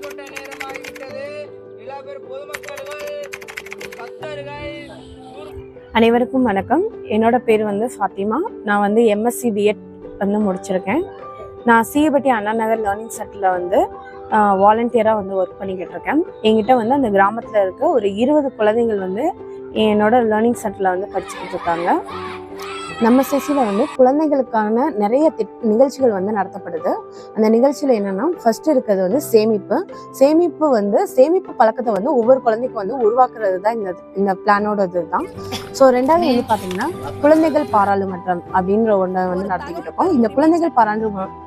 கொட்ட நேரமாகிவிட்டது. இளம்பெரும் பொதுமக்கள், பக்தர்கள். அனைவருக்கும் வணக்கம். என்னோட பேர் ஃபாத்திமா. நான் எம்எஸ்சி பிஎட் முடிச்சிருக்கேன். நான் சீபட்டி அண்ணா நகர் லேர்னிங் சென்டரில் வாலண்டியராக ஒர்க் பண்ணிக்கிட்டு இருக்கேன். என்கிட்ட அந்த கிராமத்தில் இருக்க ஒரு 20 குழந்தைகள் என்னோட லேர்னிங் சென்டரில் படிச்சுக்கிட்டு இருக்காங்க. நம்ம செசியில் குழந்தைகளுக்கான நிறைய நிகழ்ச்சிகள் நடத்தப்படுது. அந்த நிகழ்ச்சியில் என்னென்னா, ஃபர்ஸ்ட் இருக்கிறது சேமிப்பு. சேமிப்பு பழக்கத்தை ஒவ்வொரு குழந்தைக்கும் உருவாக்குறது தான் இந்த பிளானோட இதுதான். ஸோ ரெண்டாவது பார்த்தீங்கன்னா, குழந்தைகள் பாராளுமன்றம் அப்படின்ற ஒன்றை நடத்திக்கிட்டு இருக்கோம். இந்த குழந்தைகள்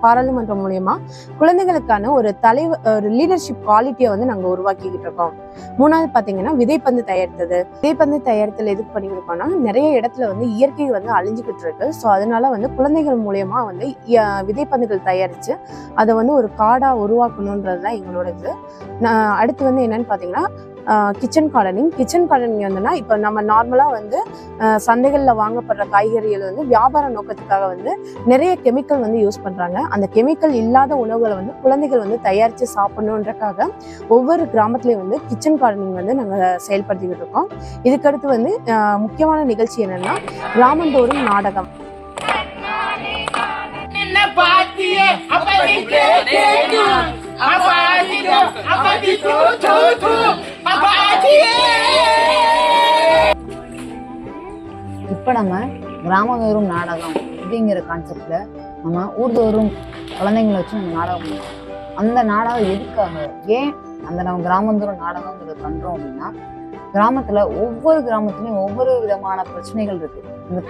பாராளுமன்றம் மூலயமா குழந்தைகளுக்கான ஒரு லீடர்ஷிப் குவாலிட்டியை நாங்கள் உருவாக்கிக்கிட்டு இருக்கோம். மூணாவது பார்த்தீங்கன்னா, விதைப்பந்து தயாரித்தது. விதைப்பந்து தயாரித்தல் எதுக்கு பண்ணிக்கிட்டு இருக்கோம்னா, நிறைய இடத்துல இயற்கை அழிஞ்சுக்கிட்டு இருக்கு. ஸோ அதனால குழந்தைகள் மூலயமா விதைப்பந்துகள் தயாரித்து அதை ஒரு காடாக உருவாக்கணுன்றது தான் எங்களோட இது. அடுத்து என்னன்னு பார்த்தீங்கன்னா, கிச்சன் கார்டனிங் இப்போ நம்ம நார்மலாக சந்தைகளில் வாங்கப்படுற காய்கறிகள் வியாபார நோக்கத்துக்காக நிறைய கெமிக்கல் யூஸ் பண்ணுறாங்க. அந்த கெமிக்கல் இல்லாத உணவுகளை குழந்தைகள் தயாரித்து சாப்பிடணுன்றக்காக ஒவ்வொரு கிராமத்துலேயும் கிச்சன் கார்டனிங் நாங்கள் செயல்படுத்திக்கிட்டு இருக்கோம். இதுக்கடுத்து முக்கியமான நிகழ்ச்சி என்னென்னா, கிராமந்தோறும் நாடகம். இப்போ நம்ம கிராமந்தோறும் நாடகம் அப்படிங்கிற கான்செப்ட்ல நம்ம ஊர்தோறும் குழந்தைங்களை வச்சு நம்ம நாடகம் பண்ணுறோம். அந்த நாடகம் எதுக்காக, ஏன் நம்ம கிராமந்தோறும் நாடகங்கிறத பண்றோம் அப்படின்னா, கிராமத்துல ஒவ்வொரு கிராமத்துலயும் ஒவ்வொரு விதமான பிரச்சனைகள் இருக்கு. அந்த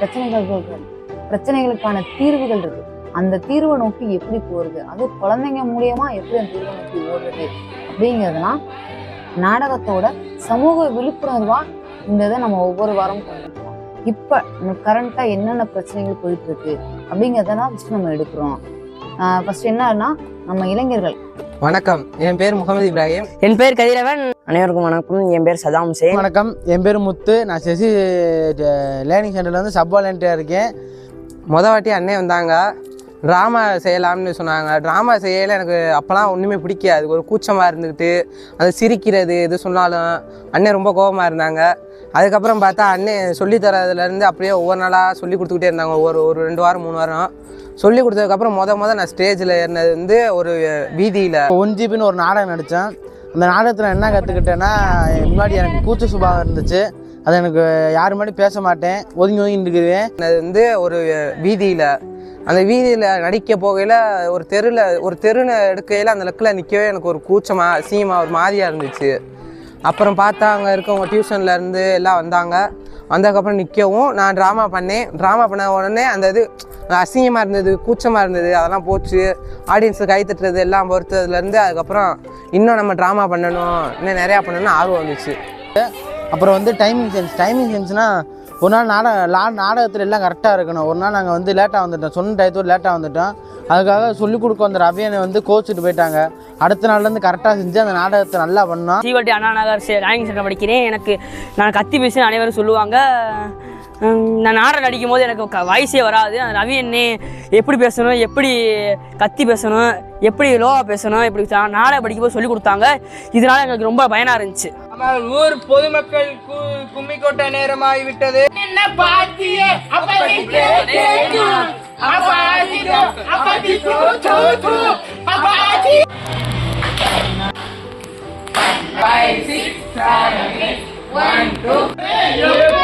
பிரச்சனைகளுக்கான தீர்வுகள் இருக்கு. அந்த தீர்வை நோக்கி எப்படி போறது, அது குழந்தைங்க மூலியமா எப்படி அந்த தீர்வை நோக்கி ஓடுறது அப்படிங்கிறதுனா நாடகத்தோட சமூக விழிப்புணர்வா இந்த இதை நம்ம ஒவ்வொரு வாரமும் கொண்டுருக்கோம். இப்ப நம்ம கரண்டா என்னென்ன பிரச்சனைகள் போயிட்டு இருக்கு அப்படிங்கிறதான் ஃபர்ஸ்ட் நம்ம எடுக்கிறோம். ஃபர்ஸ்ட் என்னன்னா, நம்ம இளைஞர்கள். வணக்கம், என் பேர் முகமது இப்ராஹிம். என் பேர் கதிரவன். அனைவருக்கும் வணக்கம். என் பேர் சதாம் ஹுசேன். வணக்கம், என் பேர் முத்து. நான் செசி லேர்னிங் சென்டரில் சப் வாலண்டியராக இருக்கேன். வாட்டி அண்ணே வந்தாங்க, ட்ராமா செய்யலாம்னு சொன்னாங்க. ட்ராமா செய்யலை எனக்கு அப்போலாம் ஒன்றுமே பிடிக்காது. ஒரு கூச்சமாக இருந்துக்கிட்டு அது சிரிக்கிறது எது சொன்னாலும் அண்ணே ரொம்ப கோபமாக இருந்தாங்க. அதுக்கப்புறம் பார்த்தா அண்ணே சொல்லித்தரதுலேருந்து அப்படியே ஒவ்வொரு நாளாக சொல்லி கொடுத்துக்கிட்டே இருந்தாங்க. ஒரு 2 வாரம் 3 வாரம் சொல்லி கொடுத்ததுக்கப்புறம் நான் ஸ்டேஜில் ஏறினது ஒரு வீதியில் 1 GB ஒரு நாடகம் நடித்தேன். அந்த நாடகத்தில் என்ன கற்றுக்கிட்டேன்னா, முன்னாடி எனக்கு கூச்ச சுபாவம் இருந்துச்சு. அது எனக்கு யாரு முன்னாடி பேச மாட்டேன், ஒதுங்கி நின்றுக்குவேன். அது ஒரு வீதியில், அந்த வீதியில் நடிக்க போகையில் ஒரு தெருன்னு எடுக்கையில் அந்த லக்கில் நிற்கவே எனக்கு ஒரு கூச்சமாக அசிங்கமாக ஒரு மாதிரியாக இருந்துச்சு. அப்புறம் பார்த்தா அங்கே இருக்கவங்க டியூஷன்லேருந்து எல்லாம் வந்ததுக்கப்புறம் நிற்கவும் நான் ட்ராமா பண்ண உடனே அந்த இது அசிங்கமாக இருந்தது, கூச்சமாக இருந்தது, அதெல்லாம் போச்சு. ஆடியன்ஸுக்கு கை தட்டுறது எல்லாம் பொறுத்ததுலேருந்து அதுக்கப்புறம் இன்னும் நம்ம ட்ராமா பண்ணணும், இன்னும் நிறையா பண்ணணும்னு ஆர்வம் வந்துச்சு. அப்புறம் டைமிங் சென்ஸ்னால், ஒரு நாள் நாடகத்தில் எல்லாம் கரெக்டாக இருக்கணும். ஒரு நாள் நாங்கள் லேட்டாக வந்துட்டோம், சொன்ன டயத்தோடு லேட்டாக வந்துட்டோம். அதுக்காக சொல்லிக் கொடுக்க வந்த ரவியனை கோச்சிட்டு போயிட்டாங்க. அடுத்த நாள்லேருந்து கரெக்டாக செஞ்சு அந்த நாடகத்தை நல்லா பண்ணோம். சீபட்டி அண்ணா நகர் லேர்னிங் சென்டர் படிக்கிறேன். நான் கத்தி பேசி அனைவரும் சொல்லுவாங்க. நான் நாடகம் நடிக்கும் போது எனக்கு வாய்ஸே வராது. ரவி அண்ணே எப்படி பேசணும், எப்படி கத்தி பேசணும், எப்படி லோவா பேசணும், இப்படி நாடகம் படிக்கும்போது சொல்லி கொடுத்தாங்க. இதனால எனக்கு ரொம்ப பயனா இருந்துச்சு. ஊர் பொதுமக்கள் கும்மி கொட்ட நேரமாகிவிட்டது. Five, 6, 7, 8, 1, 2, 3.